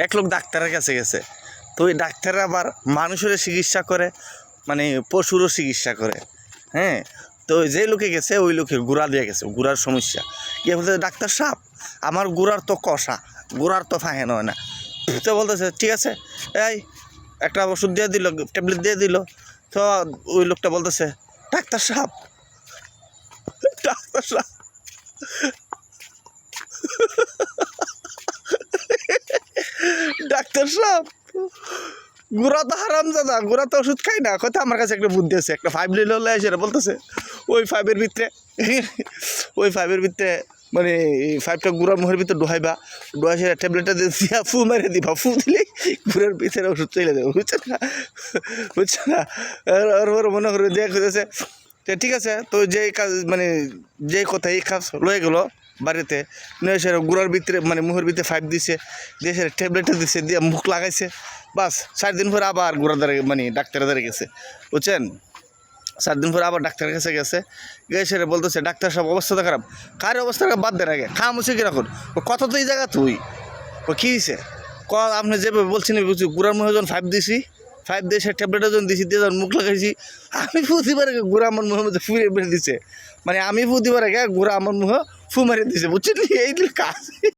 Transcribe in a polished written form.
এক লোক ডাক্তারের কাছে গেছে। তো ওই ডাক্তাররা আবার মানুষের চিকিৎসা করে, মানে পশুরও চিকিৎসা করে। হ্যাঁ, তো যে লোকে গেছে ওই লোকের গুড়া দিয়ে গেছে, গুড়ার সমস্যা। কে বলতে, ডাক্তার সাহেব আমার গুড়ার তো কষা, গুড়ার তো ফাহেন হয় না। তো বলতেছে ঠিক আছে, এই একটা ওষুধ দিয়ে দিল, ট্যাবলেট দিয়ে দিল। তো ওই লোকটা বলতেছে, ডাক্তার সাহেব, ডাক্তার সাহেব, ডাক্তার সাহেব, গুড়া তো হারাম দাদা, গুড়া তো ওষুধ খাই না। কথা আমার কাছে একটা বুদ্ধি আছে, একটা 5 লিলে এসে বলতেছে ওই 5-এর ভিতরে, ওই 5-এর ভিতরে মানে 5টা গুড়ার মুখের ভিতরে ডোহাইবা, ডোহাই সেটা ট্যাবলেটটা দিয়া ফু মেরে দিবা, ফু দিলেই গুড়ার ভিতরে ওষুধ চলে যাবে। বুঝছে না, বুঝছে না। ওর মনে করে দেখ হয়েছে। তো ঠিক আছে, তো যেই কাজ মানে যেই কথা এই কাজ লয়ে গেলো বাড়িতে, নিয়ে সে গুড়ার ভিতরে মানে মুখের ভিতরে 5 দিছে, দিয়ে সে ট্যাবলেটটা দিছে, দিয়ে মুখ লাগাইছে। বাস 4 দিন পরে আবার গুড়ার দ্বারা মানে ডাক্তারের দ্বারা গেছে, বুঝছেন। 4 দিন পরে আবার ডাক্তারের কাছে গেছে, গেছে বলতেছে ডাক্তার সব অবস্থাটা খারাপ। কার অবস্থাটা বাদ দেন আগে, খামুছে কিরকম কত তো এই জায়গা তুই ও কী দিছে আপনি যেভাবে বলছেন বুঝছি, গুড়ার মুখে যখন 5 দিছি, 5 দিয়ে সে ট্যাবলেটটা যখন দিছি, দিয়ে যখন মুখ লাগাইছি, আমি ফুদিবার আগে গুড়া আমার মুখের মধ্যে ফুয়ে বেড়ে দিছে। মানে আমি ফুদিবার আগে গুড়া আমার মুখে ফু মারিয়ে দিছে, বুঝছেন। এই কাজ